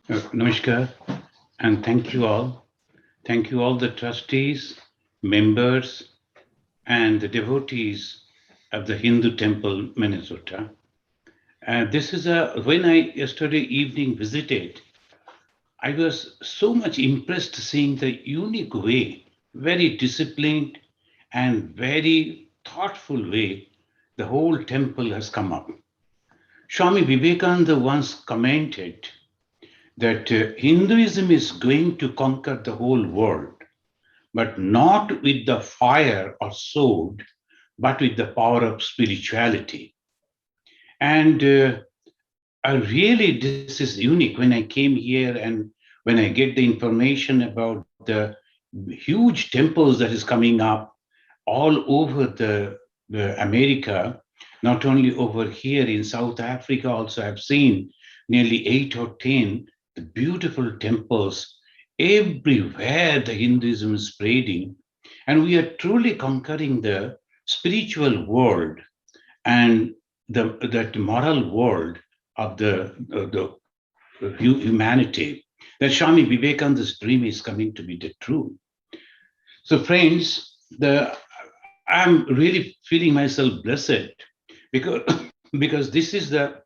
Namaskar, and thank you all. Thank you all the trustees, members, and the devotees of the Hindu Temple, Minnesota. This is when I yesterday evening visited, I was so much impressed seeing the unique way, very disciplined and very thoughtful way the whole temple has come up. Swami Vivekananda once commented that Hinduism is going to conquer the whole world, but not with the fire or sword, but with the power of spirituality. And really, this is unique. When I came here and when I get the information about the huge temples that is coming up all over the America, not only over here in South Africa, also I've seen nearly 8 or 10 the beautiful temples everywhere the Hinduism is spreading. And we are truly conquering the spiritual world and that moral world of the humanity. That Swami Vivekananda's dream is coming to be the true. So, friends, I'm really feeling myself blessed because because this is the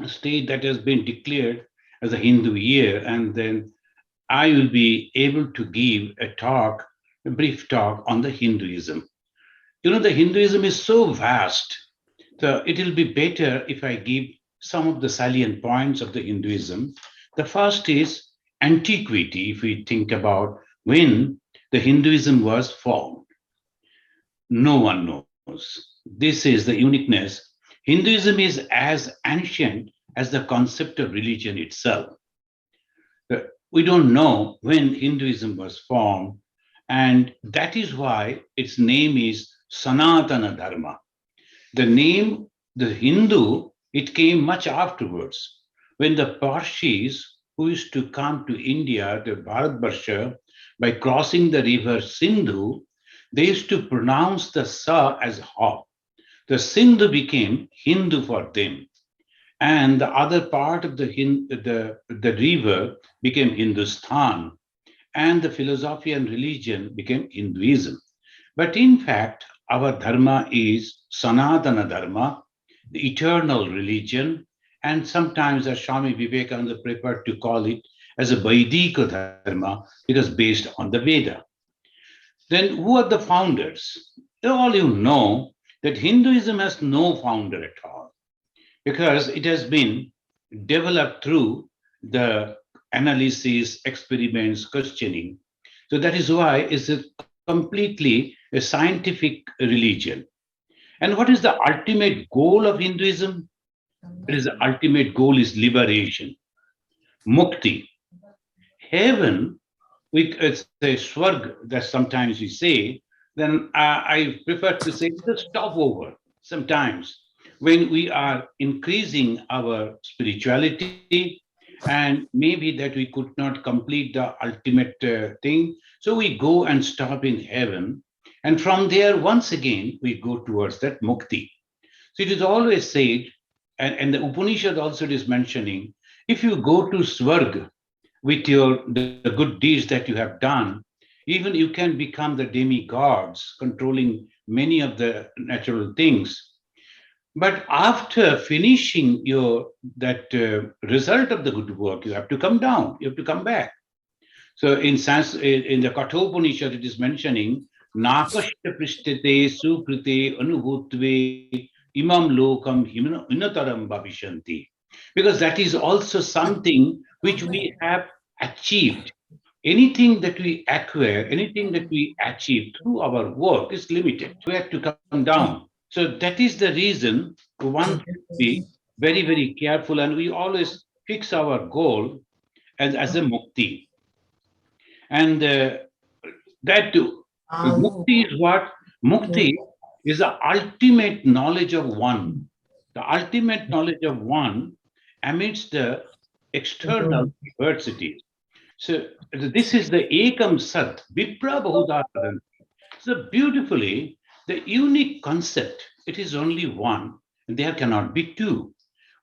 state that has been declared as a Hindu year, and then I will be able to give a brief talk on the Hinduism. The Hinduism is so vast, so it will be better if I give some of the salient points of the Hinduism. The first is antiquity, if we think about when the Hinduism was formed. No one knows. This is the uniqueness. Hinduism is as ancient as the concept of religion itself. We don't know when Hinduism was formed, and that is why its name is Sanatana Dharma. The name, the Hindu, it came much afterwards. When the Parsis, who used to come to India, the Bharatbarsha, by crossing the river Sindhu, they used to pronounce the Sa as Ha. The Sindhu became Hindu for them. And the other part of the river became Hindustan. And the philosophy and religion became Hinduism. But in fact, our dharma is Sanatana Dharma, the eternal religion, and sometimes as Swami Vivekananda preferred to call it as a Vaidika Dharma because based on the Veda. Then who are the founders? All you know that Hinduism has no founder at all because it has been developed through the analysis, experiments, questioning. So that is why it's a completely a scientific religion. And what is the ultimate goal of Hinduism? It is the ultimate goal is liberation, mukti. Heaven, it's a swarg that sometimes we say, then I prefer to say it's a stopover sometimes when we are increasing our spirituality and maybe that we could not complete the ultimate thing. So we go and stop in heaven. And from there, once again, we go towards that mukti. So it is always said, and the Upanishad also is mentioning, if you go to Swarg with the good deeds that you have done, even you can become the demigods controlling many of the natural things. But after finishing your that result of the good work, you have to come down, you have to come back. So in the Kathopanishad, it is mentioning Nakashta Prishtite Sukrite Anubhutve Imam Lokam Hinataram Bhavishanti. Because that is also something which we have achieved. Anything that we acquire, anything that we achieve through our work is limited. We have to come down. So that is the reason one should be very, very careful, and we always fix our goal as a mukti. And that too, mukti is what? Mukti is the ultimate knowledge of one. The ultimate knowledge of one amidst the external diversities. So this is the Ekam Sat, Vipra Bahudataran. So beautifully, the unique concept, it is only one, and there cannot be two.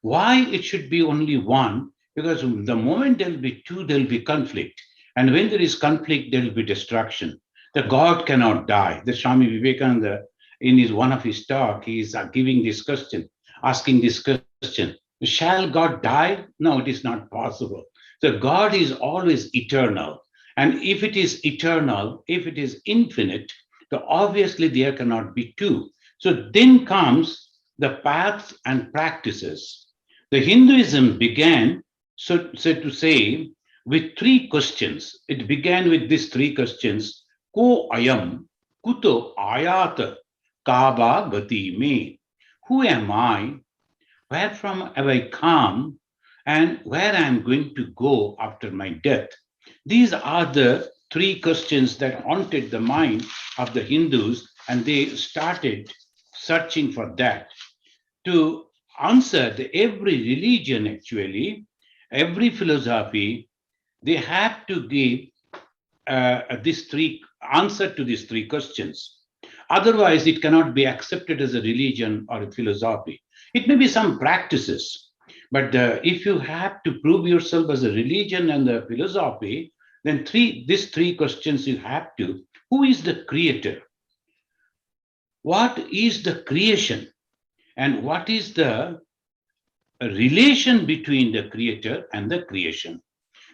Why it should be only one? Because the moment there will be two, there will be conflict. And when there is conflict, there will be destruction. The God cannot die. The Swami Vivekananda, in his one of his talk, he is giving this question, asking this question: Shall God die? No, it is not possible. So God is always eternal, and if it is eternal, if it is infinite, so obviously there cannot be two. So then comes the paths and practices. The Hinduism began, so to say, with three questions. It began with these three questions: Ko ayam, kuto ayat, kaba gati me. Who am I? Where from have I come? And where I am going to go after my death? These are the three questions that haunted the mind of the Hindus, and they started searching for that. To answer every religion, actually, every philosophy, they have to give these three answer to these three questions. Otherwise, it cannot be accepted as a religion or a philosophy. It may be some practices, but if you have to prove yourself as a religion and a philosophy, then these three questions you have to: who is the creator? What is the creation? And what is the relation between the creator and the creation?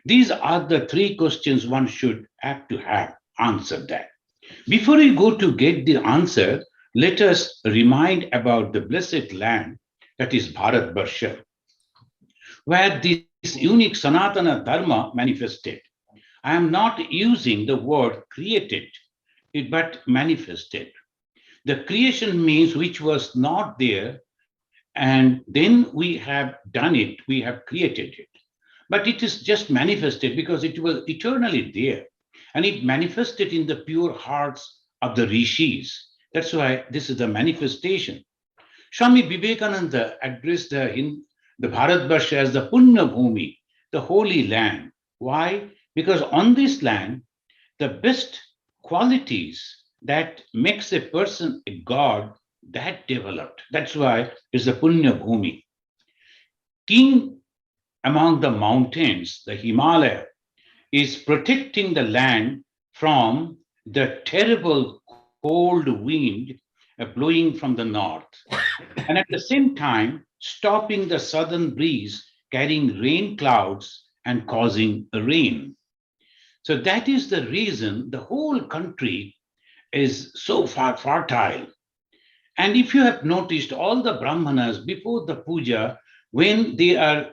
These are the three questions one should have to have answered that. Before we go to get the answer, let us remind about the blessed land that is Bharat Barsha, where this unique Sanatana Dharma manifested. I am not using the word created, but manifested. The creation means which was not there, and then we have done it, we have created it. But it is just manifested because it was eternally there, and it manifested in the pure hearts of the rishis. That's why this is the manifestation. Swami Vivekananda addressed the Bharatvarsha as the Punya Bhumi, the holy land. Why? Because on this land, the best qualities that makes a person a god, that developed. That's why it's the Punya Bhumi. King among the mountains, the Himalaya, is protecting the land from the terrible cold wind blowing from the north. And at the same time, stopping the southern breeze carrying rain clouds and causing rain. So that is the reason the whole country is so far fertile. And if you have noticed, all the Brahmanas before the puja, when they are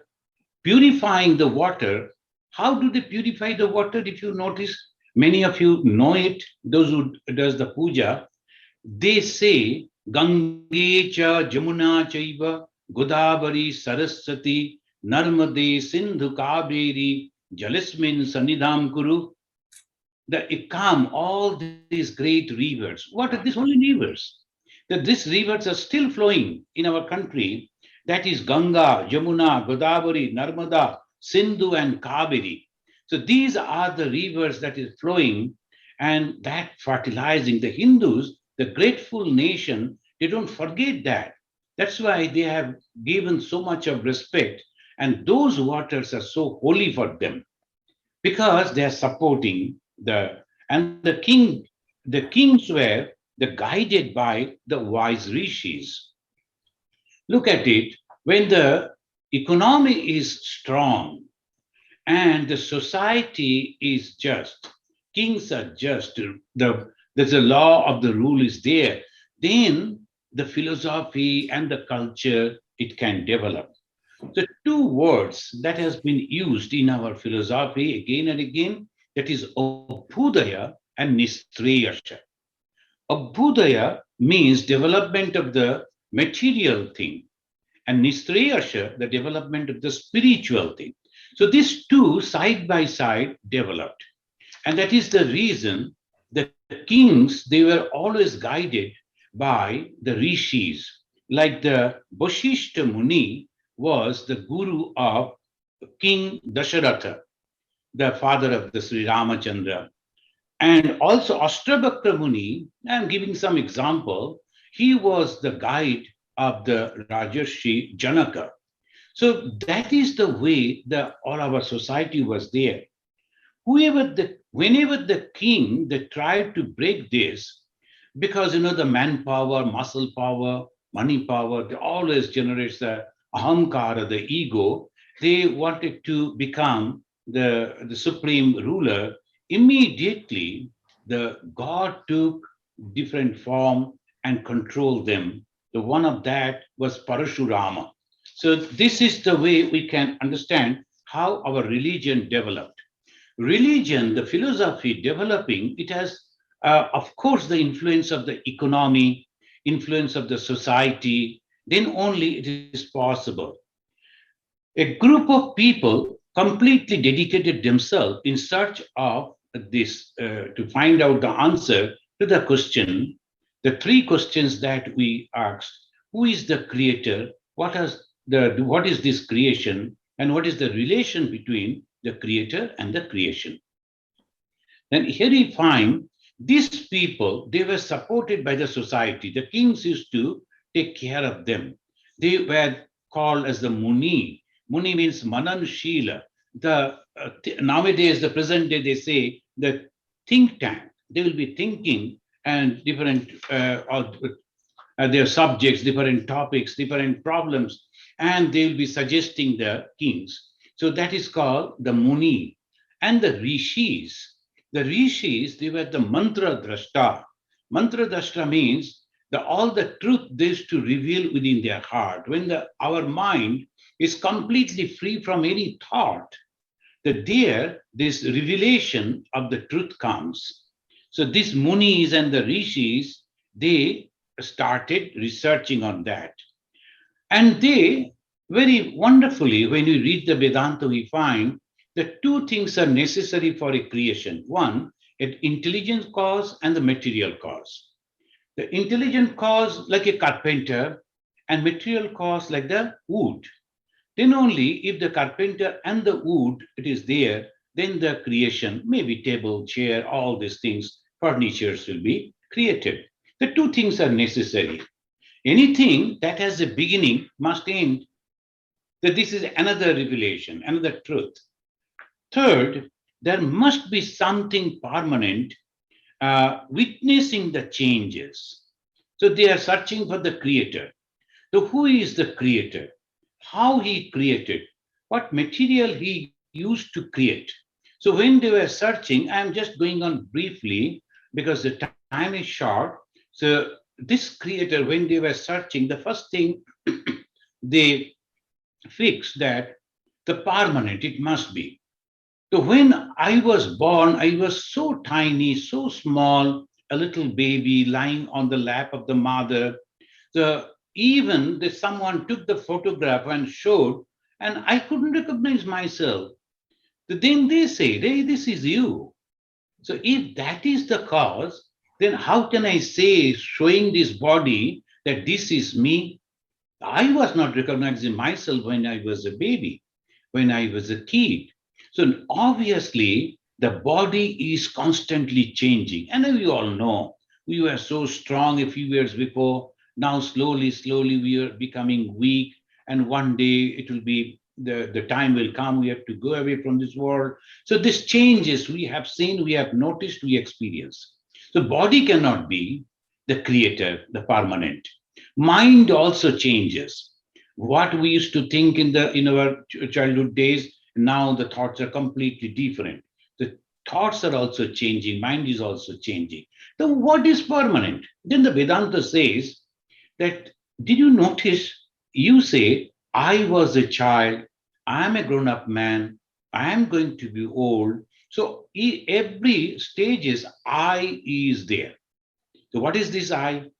purifying the water, how do they purify the water? If you notice, many of you know it, those who does the puja, they say Gange cha Jamuna chaiva Godavari Saraswati Narmade Sindhu Kaveri Jalismin Sanidham Kuru. The Ikam, all these great rivers. What are these holy rivers? That these rivers are still flowing in our country. That is Ganga, Jamuna, Godavari, Narmada, Sindhu, and Kaveri. So these are the rivers that is flowing and that fertilizing the Hindus, the grateful nation. They don't forget that. That's why they have given so much of respect, and those waters are so holy for them because they are supporting and the kings were the guided by the wise rishis. Look at it, when the economy is strong and the society is just, kings are just, there's a law of the rule is there, then the philosophy and the culture, it can develop. The two words that has been used in our philosophy again and again, that is Abhudaya and Nistrayasha. Abhudaya means development of the material thing, and Nistrayasha, the development of the spiritual thing. So these two side by side developed. And that is the reason the kings, they were always guided by the rishis. Like the Vashishta Muni was the guru of King Dasharatha, the father of the Sri Ramachandra. And also Ashtabhakra Muni, I'm giving some example, he was the guide of the Rajarshi Janaka. So that is the way all our society was there. Whenever the king they tried to break this, because the manpower, muscle power, money power, they always generates the ahamkara, the ego. They wanted to become the supreme ruler. Immediately, the God took different form and controlled them. The one of that was Parashurama. So this is the way we can understand how our religion developed. Religion, the philosophy developing, it has, of course, the influence of the economy, influence of the society, then only it is possible. A group of people completely dedicated themselves in search of this, to find out the answer to the question, the three questions that we asked. Who is the creator? What is this creation? And what is the relation between the creator and the creation? Then here we find these people, they were supported by the society. The kings used to take care of them. They were called as the Muni. Muni means Manan Shila. Nowadays, the present day, they say the think tank. They will be thinking and different their subjects, different topics, different problems, and they will be suggesting the kings. So that is called the Muni. And the Rishis. The Rishis, they were the Mantra Drashta. Mantra Drashta means all the truth they used to reveal within their heart. When our mind is completely free from any thought, that there, this revelation of the truth comes. So these Munis and the Rishis, they started researching on that. And they very wonderfully, when we read the Vedanta, we find that two things are necessary for a creation. One, an intelligent cause and the material cause. The intelligent cause, like a carpenter, and material cause, like the wood. Then only if the carpenter and the wood it is there, then the creation, maybe table, chair, all these things, furnitures will be created. The two things are necessary. Anything that has a beginning must end. That this is another revelation, another truth. Third, there must be something permanent, witnessing the changes. So they are searching for the creator. So who is the creator? How he created? What material he used to create? So when they were searching, I'm just going on briefly because the time is short. So this creator, when they were searching, the first thing they fixed that the permanent it must be. So when I was born, I was so tiny, so small, a little baby lying on the lap of the mother. So even someone took the photograph and showed, and I couldn't recognize myself. Then they say, hey, this is you. So if that is the cause, then how can I say, showing this body, that this is me? I was not recognizing myself when I was a baby, when I was a kid. So obviously, the body is constantly changing. And we all know we were so strong a few years before. Now, slowly, slowly, we are becoming weak. And one day it will be the time will come, we have to go away from this world. So, these changes we have seen, we have noticed, we experience. So, body cannot be the creator, the permanent. Mind also changes. What we used to think in our childhood days, now the thoughts are completely different. The thoughts are also changing, mind is also changing. Then what is permanent? Then the Vedanta says that, did you notice? You say, I was a child, I am a grown-up man, I am going to be old. So every stages I is there. So what is this I?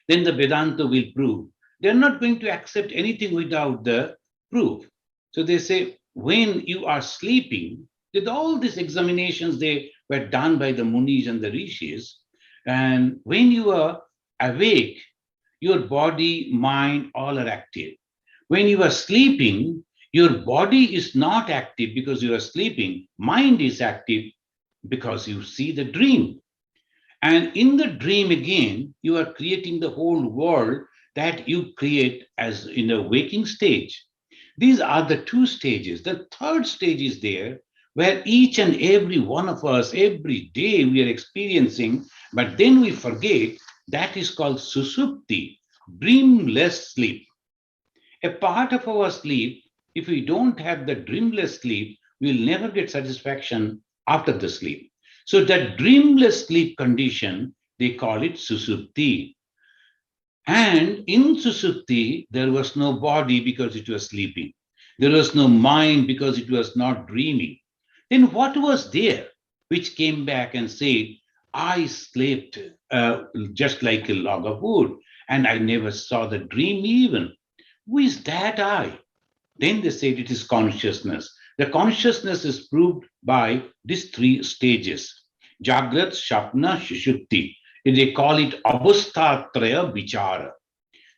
Then the Vedanta will prove. They're not going to accept anything without the proof. So they say, when you are sleeping, with all these examinations, they were done by the Munis and the Rishis. And when you are awake, your body, mind, all are active. When you are sleeping, your body is not active because you are sleeping. Mind is active because you see the dream. And in the dream again, you are creating the whole world that you create as in a waking stage. These are the two stages. The third stage is there, where each and every one of us, every day we are experiencing, but then we forget. That is called susupti, dreamless sleep. A part of our sleep, if we don't have the dreamless sleep, we'll never get satisfaction after the sleep. So that dreamless sleep condition, they call it susupti. And in susupti, there was no body because it was sleeping. There was no mind because it was not dreaming. Then what was there which came back and said, I slept just like a log of wood, and I never saw the dream even. Who is that I? Then they said it is consciousness. The consciousness is proved by these three stages. Jagrat, Shapna, Shushupti. They call it Avasthatraya Vichara.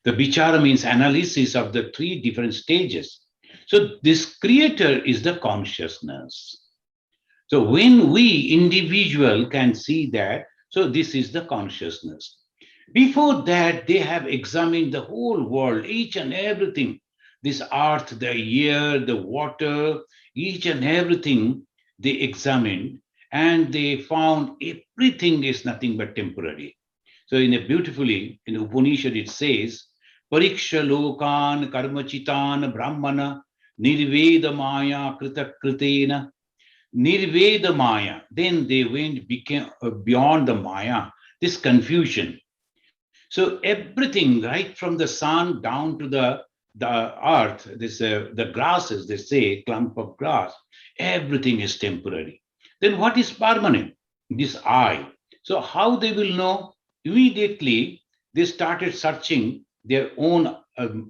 The Vichara means analysis of the three different stages. So this creator is the consciousness. So when we individual can see that, so this is the consciousness. Before that, they have examined the whole world, each and everything. This earth, the air, the water, each and everything they examined, and they found everything is nothing but temporary. So in a beautifully, in Upanishad it says, Pariksha lokan karmachitan brahmana nirveda maya krita kritena nirveda maya. Then they went became beyond the maya, this confusion. So everything, right from the sun down to the earth, this the grasses, they say clump of grass, everything is temporary. Then what is permanent? This I. So how they will know? Immediately they started searching their own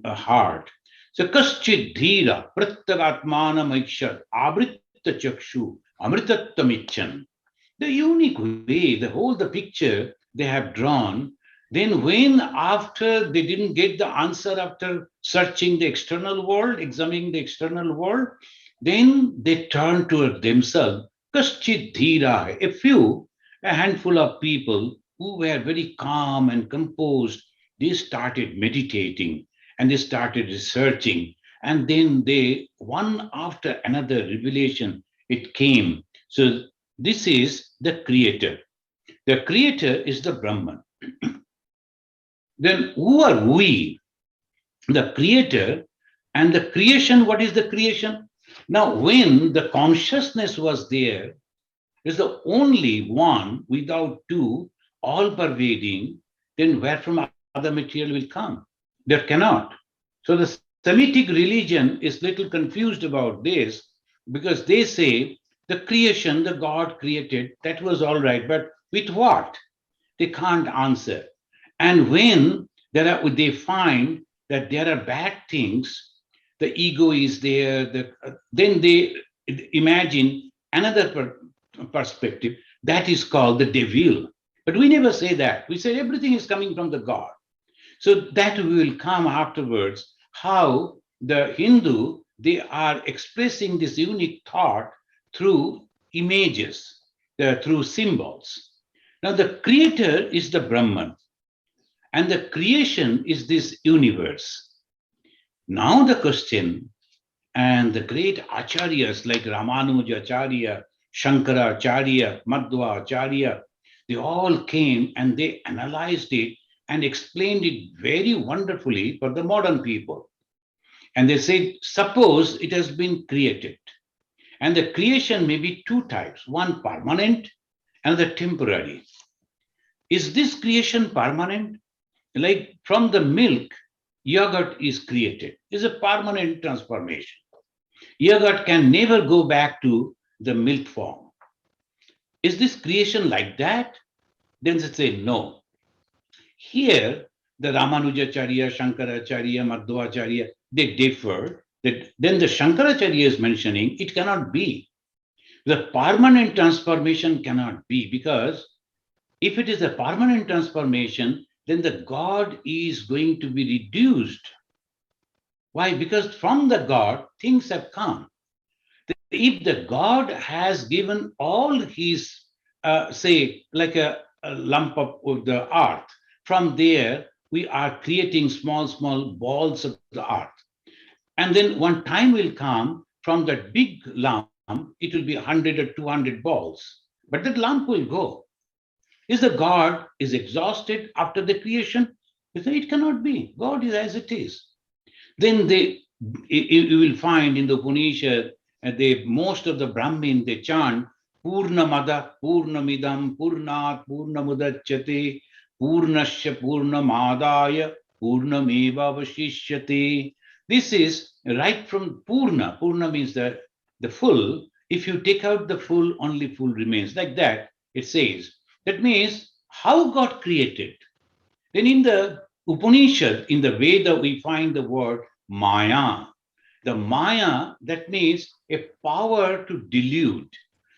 heart. So kaschid dhira pratyagatmana maikshat abritta chakshu amritattamichan. The unique way, the picture they have drawn. Then, when after they didn't get the answer after searching the external world, examining the external world, then they turned toward themselves. Kaschit dhira, a handful of people who were very calm and composed, they started meditating and they started researching. And then one after another revelation, it came. So this is the creator. The creator is the Brahman. Then who are we? The creator and the creation. What is the creation? Now, when the consciousness was there, is the only one without two, all pervading, then where from other material will come? There cannot. So the Semitic religion is little confused about this because they say the creation, the God created, that was all right, but with what? They can't answer. And when they find that there are bad things, the ego is there, then they imagine another perspective that is called the devil. But we never say that. We say everything is coming from the God. So that we will come afterwards, how the Hindu, they are expressing this unique thought through images, through symbols. Now the creator is the Brahman, and the creation is this universe. Now the question, and the great acharyas like Ramanujacharya, Shankaracharya, Madhvacharya, they all came and they analyzed it and explained it very wonderfully for the modern people. And they said, suppose it has been created, and the creation may be two types, one permanent, another temporary. Is this creation permanent? Like from the milk, yogurt is created. It's a permanent transformation. Yogurt can never go back to the milk form. Is this creation like that? Then they say no. Here, the Ramanujacharya, Shankaracharya, Madhvacharya, they differ. Then the Shankaracharya is mentioning it cannot be. The permanent transformation cannot be, because if it is a permanent transformation, then the God is going to be reduced. Why? Because from the God, things have come. If the God has given all his, say, like a lump of the earth, from there we are creating small, small balls of the earth. And then one time will come from that big lump, it will be 100 or 200 balls. But that lump will go. Is the God is exhausted after the creation? You say it cannot be. God is as it is. Then you will find in the Upanishad, most of the Brahmin, they chant Purnamada, Purnamidam, Purnat, Purnamudachyate, Purnasya, Purnamadaya, Purnameva Vashishyate. This is right from Purna. Purna means the full. If you take out the full, only full remains. Like that, it says. That means how God created. Then in the Upanishad, in the Veda, we find the word Maya. The Maya, that means a power to delude.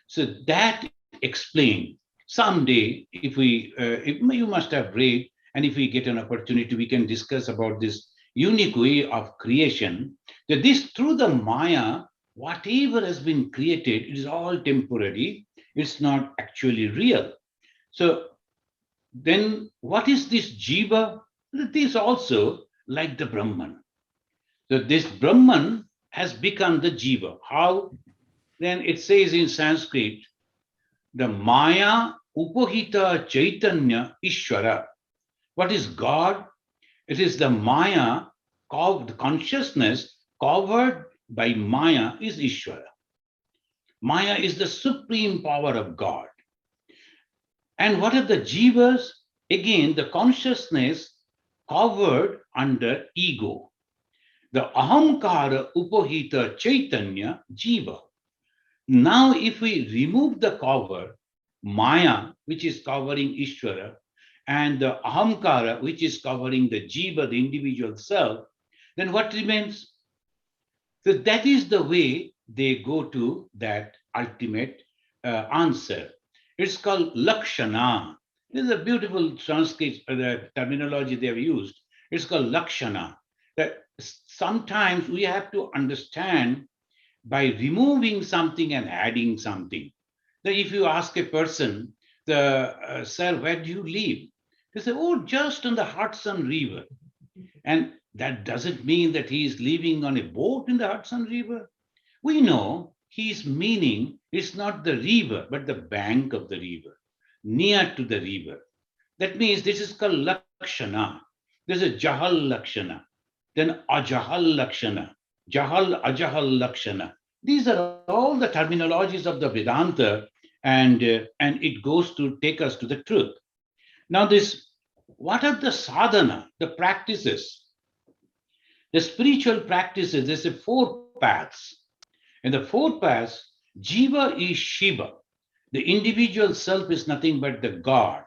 So that explains. Someday, if you must have read, and if we get an opportunity, we can discuss about this unique way of creation. That this through the Maya, whatever has been created, it is all temporary. It's not actually real. So then what is this jiva? It is also like the Brahman. So this Brahman has become the jiva. How? Then it says in Sanskrit, the Maya Upahita Chaitanya Ishvara. What is God? It is the Maya, the consciousness covered by Maya is Ishvara. Maya is the supreme power of God. And what are the jivas? Again, the consciousness covered under ego. The ahamkara upahita chaitanya jiva. Now, if we remove the cover, Maya, which is covering Ishvara, and the ahamkara, which is covering the jiva, the individual self, then what remains? So that is the way they go to that ultimate answer. It's called lakshana. This is a beautiful Sanskrit terminology they have used. It's called lakshana. That sometimes we have to understand by removing something and adding something. That if you ask a person, sir, where do you live? They say, oh, just on the Hudson River. And that doesn't mean that he is living on a boat in the Hudson River. We know his meaning is not the river, but the bank of the river, near to the river. That means this is called lakshana. There's a jahal lakshana, then ajahal lakshana, jahal ajahal lakshana. These are all the terminologies of the Vedanta, and it goes to take us to the truth. Now, what are the sadhana, the practices? The spiritual practices, there's a four paths. In the four paths, Jiva is Shiva. The individual self is nothing but the God.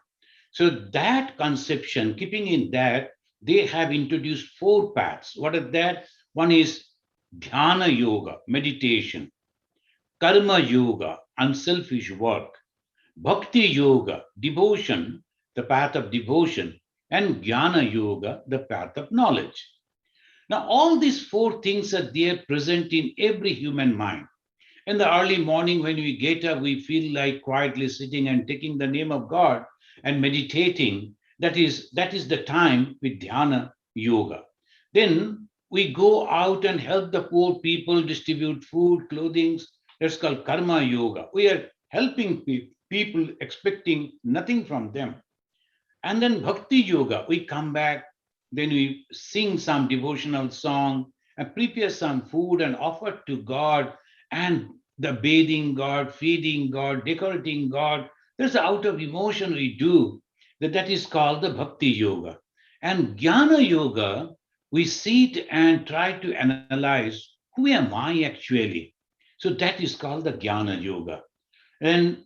So that conception, keeping in that, they have introduced four paths. What are that? One is Dhyana Yoga, meditation, Karma Yoga, unselfish work, Bhakti Yoga, devotion, the path of devotion, and Jnana Yoga, the path of knowledge. Now, all these four things are there present in every human mind. In the early morning, when we get up, we feel like quietly sitting and taking the name of God and meditating. That is the time with Dhyana Yoga. Then we go out and help the poor people, distribute food, clothing. That's called Karma Yoga. We are helping people expecting nothing from them. And then Bhakti Yoga, we come back, then we sing some devotional song and prepare some food and offer to God, and the bathing God, feeding God, decorating God. There's out of emotion we do. That is called the Bhakti Yoga. And Jnana Yoga, we sit and try to analyze, who am I actually? So that is called the Jnana Yoga. And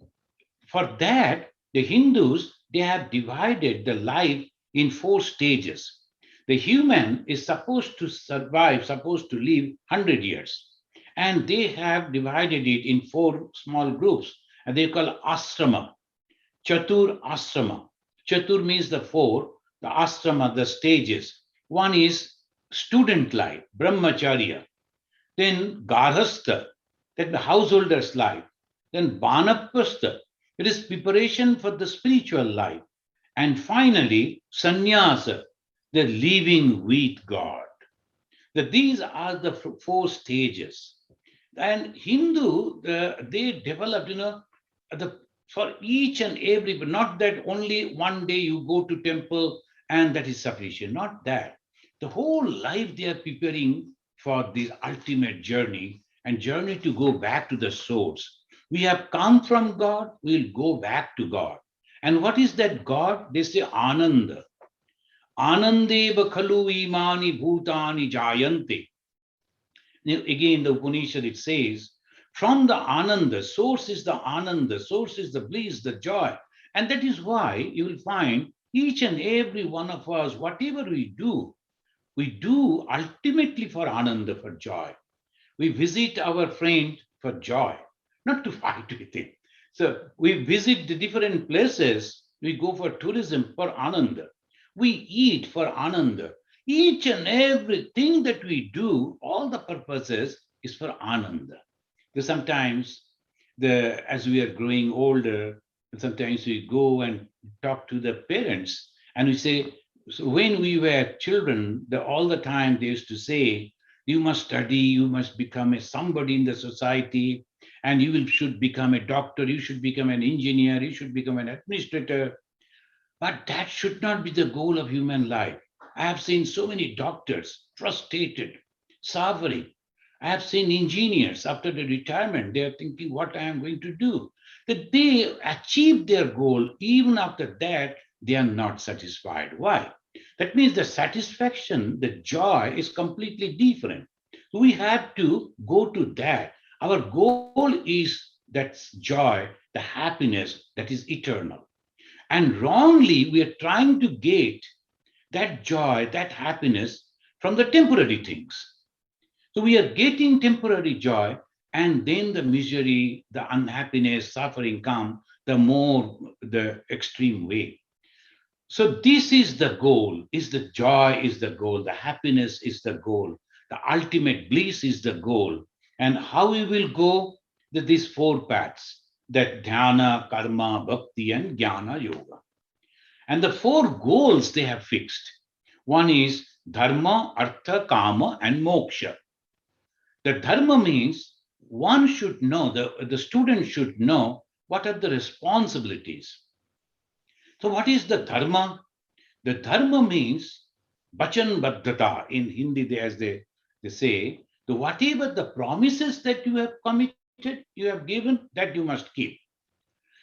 for that, the Hindus, they have divided the life in four stages. The human is supposed to survive, supposed to live 100 years. And they have divided it in four small groups, and they call ashrama, chatur ashrama. Chatur means the four, the ashrama, the stages. One is student life, brahmacharya. Then garhastha, that the householder's life. Then banapastha, it is preparation for the spiritual life. And finally, sannyasa, the living with God. That these are the four stages. And Hindu, they developed, the for each and every, but not that only one day you go to temple and that is sufficient. Not that. The whole life they are preparing for this ultimate journey and journey to go back to the source. We have come from God, we'll go back to God. And what is that God? They say Ananda. Anandeva khalu imani bhutani jayante. Again, the Upanishad, it says, from the Ananda, source is the Ananda, source is the bliss, the joy. And that is why you will find each and every one of us, whatever we do ultimately for Ananda, for joy. We visit our friend for joy, not to fight with him. So we visit the different places, we go for tourism for Ananda. We eat for Ananda. Each and everything that we do, all the purposes is for Ananda. Because sometimes as we are growing older, sometimes we go and talk to the parents and we say, so when we were children, all the time they used to say, you must study, you must become somebody in the society, and should become a doctor, you should become an engineer, you should become an administrator. But that should not be the goal of human life. I have seen so many doctors frustrated, suffering. I have seen engineers after the retirement, they are thinking what I am going to do. That they achieve their goal, even after that, they are not satisfied. Why? That means the satisfaction, the joy is completely different. We have to go to that. Our goal is that joy, the happiness that is eternal. And wrongly, we are trying to get that joy, that happiness from the temporary things. So we are getting temporary joy, and then the misery, the unhappiness, suffering come the extreme way. So this is the goal, is the joy is the goal, the happiness is the goal, the ultimate bliss is the goal. And how we will go? These four paths, that dhyana, karma, bhakti, and jnana yoga. And the four goals they have fixed. One is dharma, artha, kama, and moksha. The dharma means one should know, the student should know what are the responsibilities. So what is the dharma? The dharma means bachan baddhata in Hindi, as they say, the whatever the promises that you have committed, you have given, that you must keep.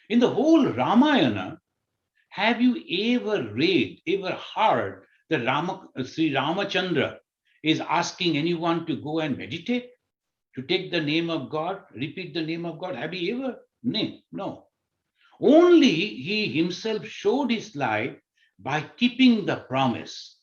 In the whole Ramayana, have you ever read, ever heard that Sri Ramachandra is asking anyone to go and meditate, to take the name of God, repeat the name of God? Have you ever? No, no. Only he himself showed his life by keeping the promise.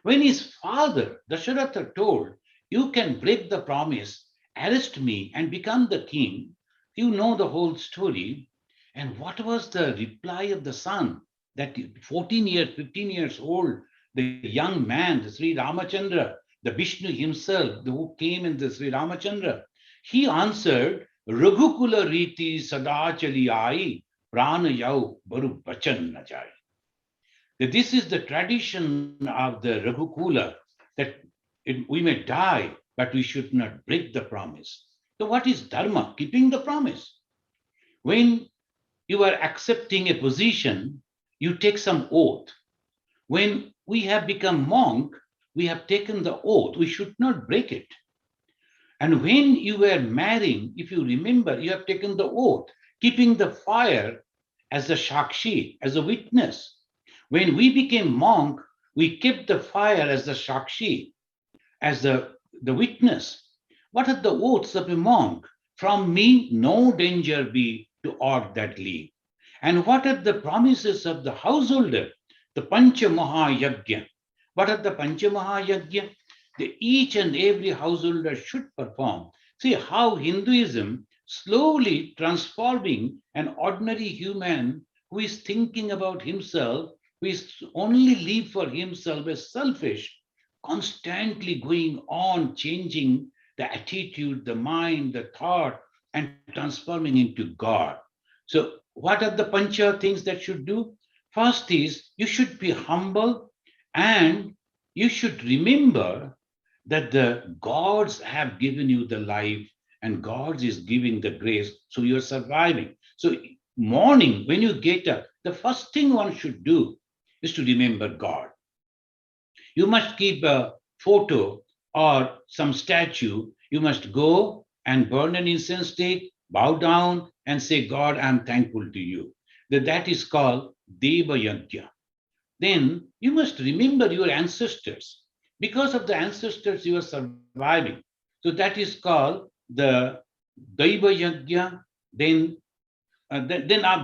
When his father, Dasharatha, told, you can break the promise, arrest me, and become the king, you know the whole story. And what was the reply of the son? That 14 years, 15 years old, the young man, the Sri Ramachandra, the Vishnu himself, who came in the Sri Ramachandra, he answered, Raghukula riti sadachali ai, prana yau baru bachan na jai. That this is the tradition of the Raghukula, that we may die, but we should not break the promise. So what is dharma? Keeping the promise. When you are accepting a position, you take some oath. When we have become monk, we have taken the oath. We should not break it. And when you were marrying, if you remember, you have taken the oath, keeping the fire as a shakshi, as a witness. When we became monk, we kept the fire as the shakshi, as the witness. What are the oaths of a monk? From me, no danger be to aught that leave. And what are the promises of the householder? The Pancha Mahayagya. What are the Pancha Mahayagya? Each and every householder should perform. See how Hinduism slowly transforming an ordinary human who is thinking about himself, who is only live for himself, as selfish, constantly going on changing the attitude, the mind, the thought, and transforming into God. So what are the pancha things that should do? First is you should be humble, and you should remember that the gods have given you the life and God is giving the grace, so you're surviving. So, morning, when you get up, the first thing one should do is to remember God. You must keep a photo or some statue. You must go and burn an incense stick, bow down, and say, God, I'm thankful to you. That is called Deva Yajna. Then you must remember your ancestors. Because of the ancestors, you are surviving. So that is called the Daiva Yajna. Then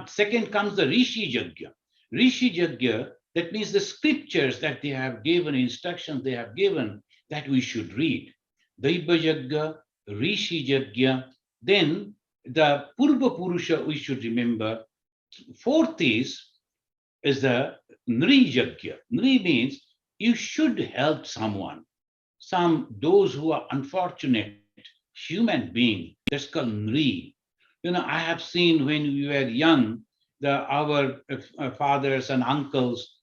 second comes the Rishi Yajna. Rishi Yajna, that means the scriptures that they have given, instructions they have given that we should read. Daiva Yajna, Rishi Yajna, then the Purva Purusha we should remember. Fourth is the Nri Yajna. Nri means you should help someone, those who are unfortunate human being. That's called Nri. I have seen when we were young, our fathers and uncles,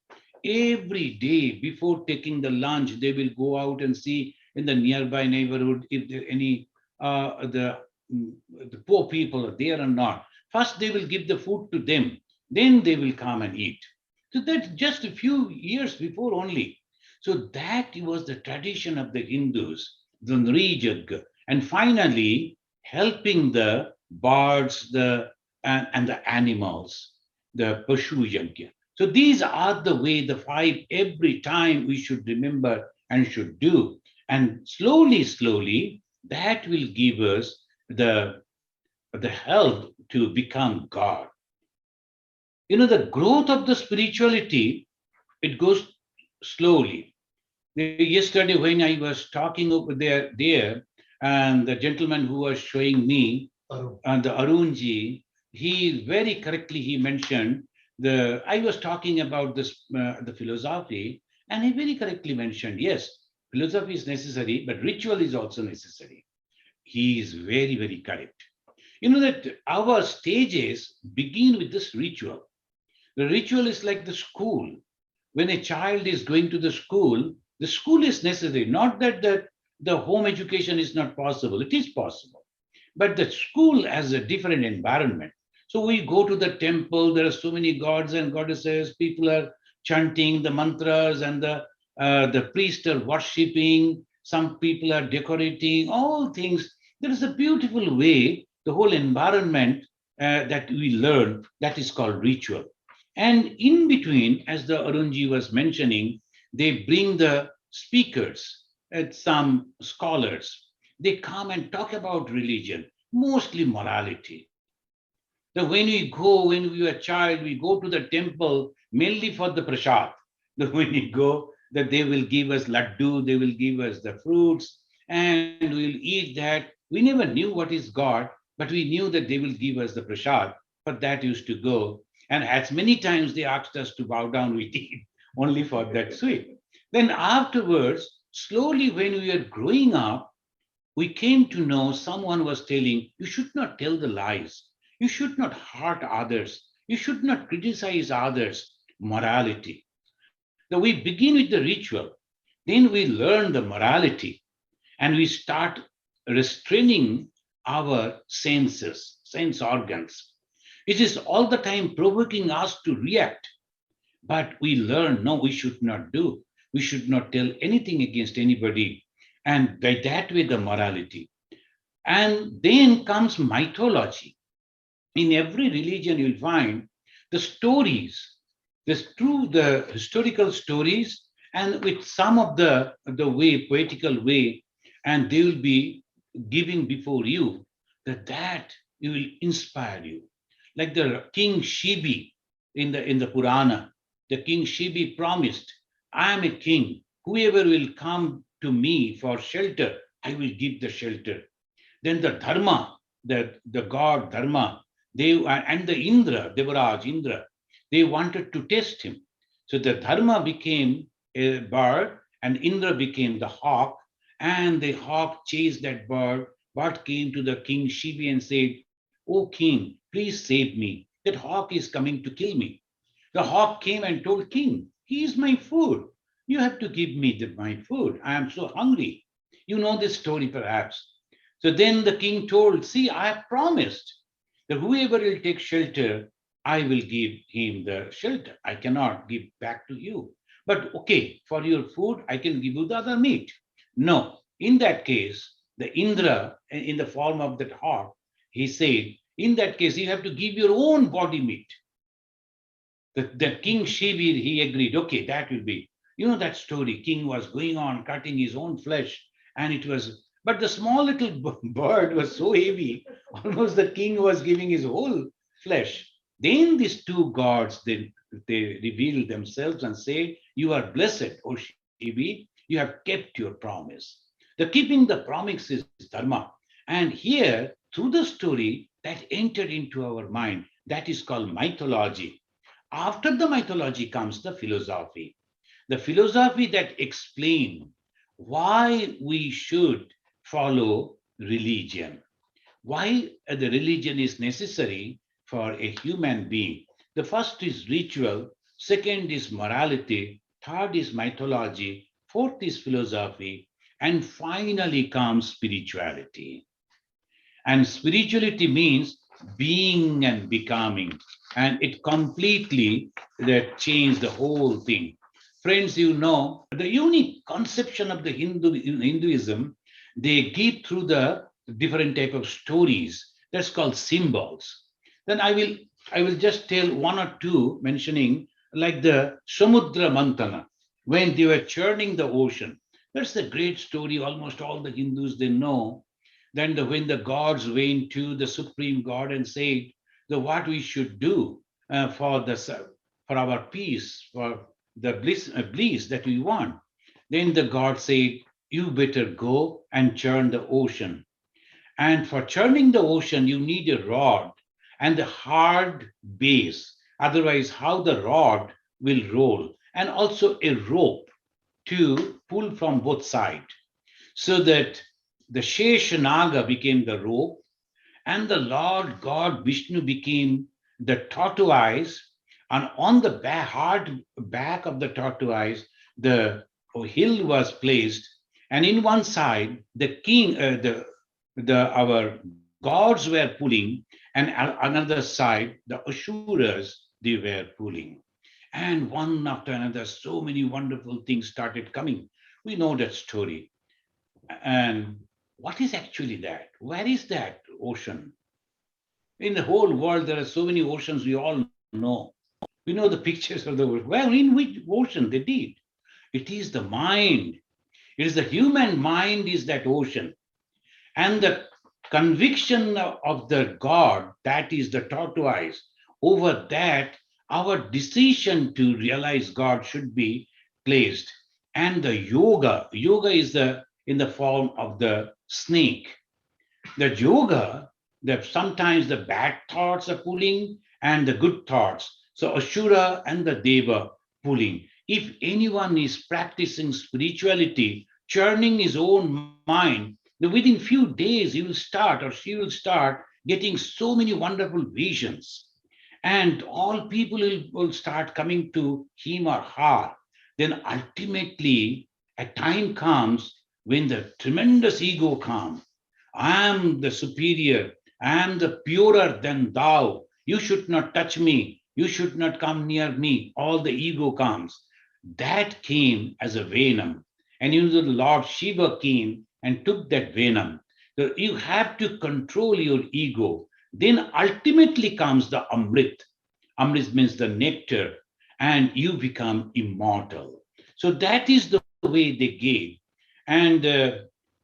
every day before taking the lunch, they will go out and see in the nearby neighborhood if there are any the poor people are there or not. First, they will give the food to them, then they will come and eat. So that's just a few years before only. So that was the tradition of the Hindus, the Nrijag, and finally helping the birds, and the animals, the Pashu Yajna. So these are the way, the five every time we should remember and should do. And slowly, slowly, that will give us the help to become God. The growth of the spirituality, it goes slowly. Yesterday, when I was talking over there, and the gentleman who was showing me, and the Arunji, he very correctly he mentioned I was talking about this the philosophy, and he very correctly mentioned, yes, philosophy is necessary, but ritual is also necessary. He is very, very correct. That our stages begin with this ritual. The ritual is like the school. When a child is going to the school is necessary. Not that the home education is not possible, it is possible. But the school has a different environment. So we go to the temple, there are so many gods and goddesses, people are chanting the mantras, and the priests are worshipping, some people are decorating, all things. There is a beautiful way, the whole environment that we learn, that is called ritual. And in between, as the Arunji was mentioning, they bring the speakers, some scholars. They come and talk about religion, mostly morality. That when we were a child, we go to the temple mainly for the prasad. That when we go, that they will give us laddu, they will give us the fruits, and we'll eat that. We never knew what is God, but we knew that they will give us the prasad. For that used to go. And as many times they asked us to bow down, we did, only for that sweet. Then afterwards, slowly when we were growing up, we came to know someone was telling, you should not tell the lies. You should not hurt others. You should not criticize others. Morality. Now we begin with the ritual, then we learn the morality, and we start restraining our senses, sense organs. It is all the time provoking us to react. But we learn, no, we should not do. We should not tell anything against anybody. And by that way, the morality. And then comes mythology. In every religion, you'll find the stories, the historical stories, and with some of the way, poetical way, and they will be giving before you that you will inspire you. Like the King Shibi in the Purana, the King Shibi promised, I am a king. Whoever will come to me for shelter, I will give the shelter. Then the Dharma, the god Dharma, and the Indra, Devaraj Indra, they wanted to test him. So the Dharma became a bird, and Indra became the hawk, and the hawk chased that bird. Bird came to the King Shivi and said, "O king, please save me. That hawk is coming to kill me." The hawk came and told king, "He is my food. You have to give me my food. I am so hungry." You know this story perhaps. So then the king told, see, I have promised that whoever will take shelter, I will give him the shelter. I cannot give back to you. But okay, for your food, I can give you the other meat. No, in that case, the Indra, in the form of that hawk, he said, in that case, you have to give your own body meat. The king Shivir, he agreed, okay, that will be. You know that story. King was going on cutting his own flesh, and it was, but the small little bird was so heavy, almost the king was giving his whole flesh. Then these two gods, they revealed themselves and say, you are blessed, O Shivi, you have kept your promise. The keeping the promise is dharma. And here, through the story that entered into our mind, that is called mythology. After the mythology comes the philosophy. The philosophy that explains why we should follow religion, why the religion is necessary for a human being. The first is ritual, second is morality, third is mythology, fourth is philosophy, and finally comes spirituality. And spirituality means being and becoming, and it completely that changed the whole thing. Friends, you know the unique conception of the Hinduism they give through the different type of stories. That's called symbols. Then I will just tell one or two mentioning like the Samudra Mantana when they were churning the ocean. That's the great story. Almost all the Hindus they know then when the gods went to the supreme God and said, the what we should do for our peace, for the bliss that we want, then the God said, you better go and churn the ocean. And for churning the ocean, you need a rod and a hard base. Otherwise, how the rod will roll, and also a rope to pull from both sides so that the Sheshanaga became the rope, and the Lord God Vishnu became the tortoise, and on the hard back of the tortoise, the hill was placed, and in one side, the king, the our gods were pulling, and another side, the Asuras, they were pulling. And one after another, so many wonderful things started coming. We know that story. And what is actually that? Where is that ocean? In the whole world, there are so many oceans we all know. We know the pictures of the world. Well, in which ocean they did? It is the mind. It is the human mind is that ocean. And the conviction of the God, that is the tortoise, over that, our decision to realize God should be placed. And the yoga is the in the form of the snake. The yoga, that sometimes the bad thoughts are pulling and the good thoughts. So Ashura and the Deva pulling. If anyone is practicing spirituality, churning his own mind, then within few days he will start or she will start getting so many wonderful visions. And all people will start coming to him or her. Then ultimately, a time comes when the tremendous ego comes. I am the superior. I am the purer than thou. You should not touch me. You should not come near me. All the ego comes. That came as a venom. And you know, the Lord Shiva came and took that venom. So you have to control your ego. Then ultimately comes the Amrit. Amrit means the nectar, and you become immortal. So that is the way they gave. And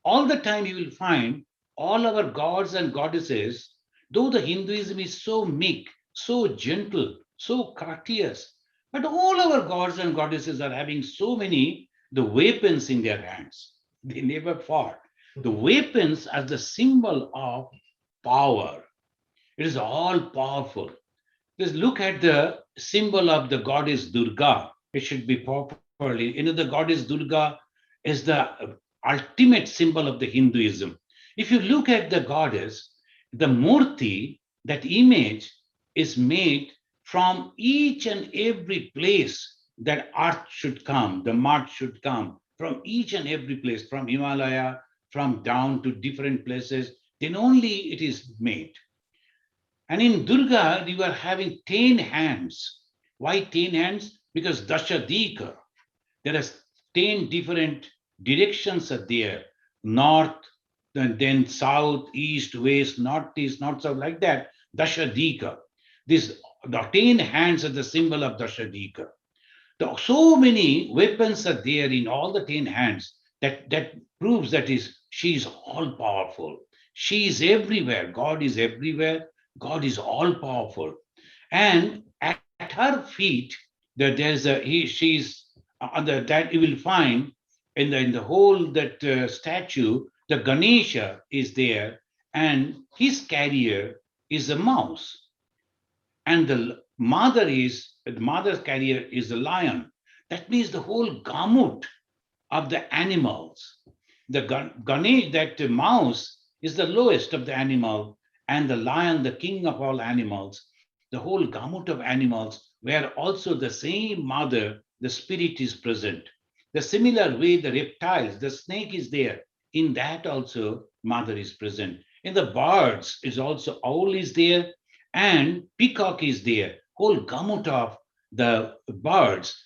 all the time you will find all our gods and goddesses, though the Hinduism is so meek, so gentle, so courteous, but all our gods and goddesses are having so many the weapons in their hands. They never fought. The weapons are the symbol of power. It is all powerful. Just look at the symbol of the goddess Durga. It should be properly. You know, the goddess Durga is the ultimate symbol of the Hinduism. If you look at the goddess, the murti, that image is made from each and every place that earth should come, the mud should come, from each and every place, from Himalaya, from down to different places, then only it is made. And in Durga, you are having 10 hands. Why 10 hands? Because Dashadika. There are 10 different directions are there. North, then south, east, west, northeast, north, south, like that. Dashadika. The 10 hands are the symbol of Dashadika. So many weapons are there in all the 10 hands that proves that she is all powerful. She is everywhere. God is everywhere. God is all powerful. And at her feet, there's she's on that you will find in the whole that statue, the Ganesha is there, and his carrier is a mouse, and the mother's carrier is a lion. That means the whole gamut of the animals. The Ganesh, that mouse, is the lowest of the animal, and the lion, the king of all animals. The whole gamut of animals, where also the same mother, the spirit is present. The similar way, the reptiles, the snake is there. In that also, mother is present. In the birds is also owl is there, and peacock is there. Whole gamut of the birds.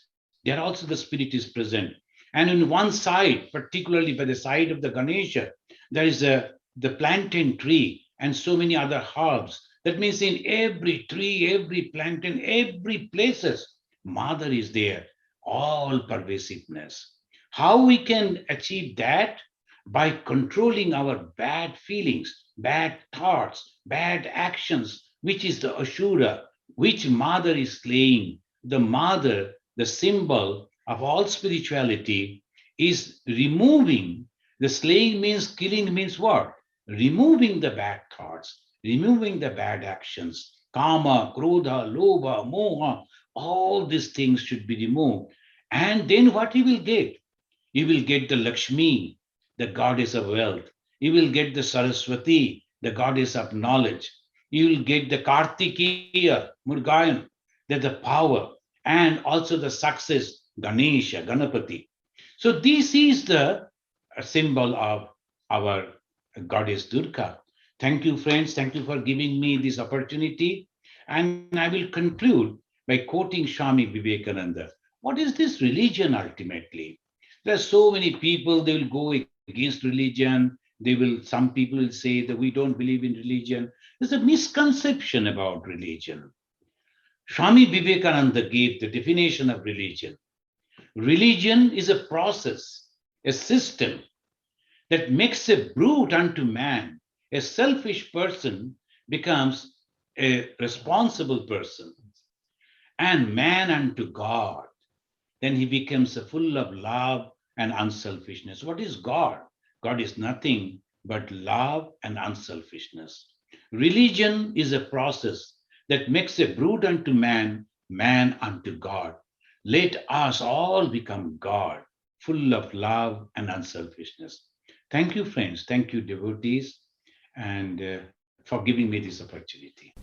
There also the spirit is present. And on one side, particularly by the side of the Ganesha, there is the plantain tree and so many other herbs. That means in every tree, every plantain, every places, mother is there, all pervasiveness. How we can achieve that? By controlling our bad feelings, bad thoughts, bad actions, which is the Ashura, which mother is slaying. The mother, the symbol of all spirituality, is removing. The slaying means killing, means what? Removing the bad thoughts, removing the bad actions. Kama, Krodha, Lobha, Moha, all these things should be removed. And then what you will get? You will get the Lakshmi, the goddess of wealth. You will get the Saraswati, the goddess of knowledge. You will get the Kartikeya, Murgayan, that the power, and also the success, Ganesha, Ganapati. So this is the symbol of our goddess Durga. Thank you, friends. Thank you for giving me this opportunity. And I will conclude by quoting Swami Vivekananda. What is this religion ultimately? There are so many people, they will go against religion. Some people will say that we don't believe in religion. There's a misconception about religion. Swami Vivekananda gave the definition of religion. Religion is a process, a system that makes a brute unto man. A selfish person becomes a responsible person, and man unto God. Then he becomes full of love and unselfishness. What is God? God is nothing but love and unselfishness. Religion is a process that makes a brute unto man, man unto God. Let us all become God, full of love and unselfishness. Thank you, friends. Thank you, devotees, and for giving me this opportunity.